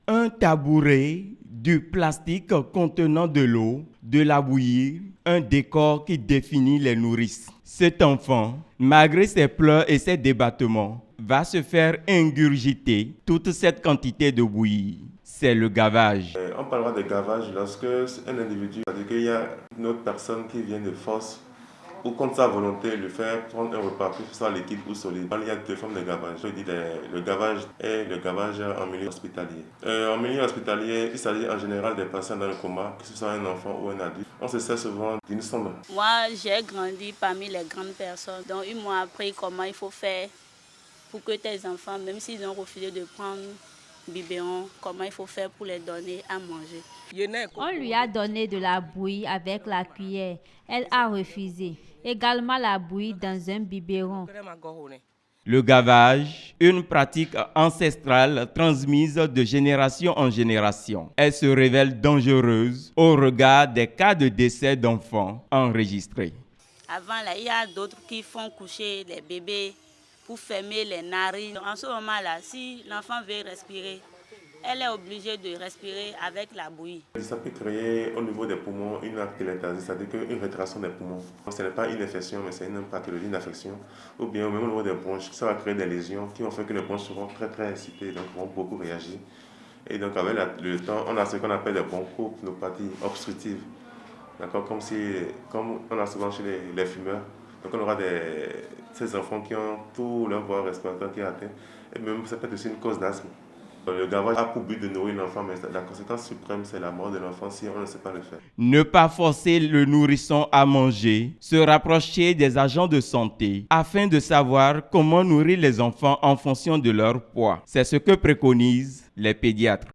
Un tabouret, du plastique contenant de l'eau, de la bouillie, un décor qui définit les nourrices. Cet enfant, malgré ses pleurs et ses débattements, va se faire ingurgiter toute cette quantité de bouillie. C'est le gavage. On parlera de gavage lorsque un individu, c'est-à-dire qu'il y a une autre personne qui vient de force ou contre sa volonté le faire prendre un repas, que ce soit liquide ou solide. Il y a deux formes de gavage. Je dis le gavage et le gavage en milieu hospitalier. En milieu hospitalier, il s'agit en général des patients dans le coma, que ce soit un enfant ou un adulte. On se sert souvent d'une sonde. Moi, j'ai grandi parmi les grandes personnes. Donc, ils m'ont appris comment il faut faire pour que tes enfants, même s'ils ont refusé de prendre biberon, comment il faut faire pour les donner à manger. On lui a donné de la bouillie avec la cuillère. Elle a refusé. Également la bouillie dans un biberon. Le gavage, une pratique ancestrale transmise de génération en génération. Elle se révèle dangereuse au regard des cas de décès d'enfants enregistrés. Avant, là, il y a d'autres qui font coucher les bébés pour fermer les narines. En ce moment-là, si l'enfant veut respirer, elle est obligée de respirer avec la bouillie. Ça peut créer au niveau des poumons une artériothèse, c'est-à-dire une rétraction des poumons. Ce n'est pas une infection, mais c'est une pathologie, une infection. Ou bien même au niveau des bronches, ça va créer des lésions qui vont faire que les bronches seront très excitées, donc vont beaucoup réagir. Et donc avec le temps, on a ce qu'on appelle des bronchopneumopathie obstructive. D'accord, comme on a souvent chez les fumeurs. Donc on aura ces enfants qui ont tout leur voie respiratoire qui est atteint. Et même ça peut être aussi une cause d'asthme. Le gavage a pour but de nourrir l'enfant, mais la conséquence suprême, c'est la mort de l'enfant si on ne sait pas le faire. Ne pas forcer le nourrisson à manger, se rapprocher des agents de santé afin de savoir comment nourrir les enfants en fonction de leur poids. C'est ce que préconisent les pédiatres.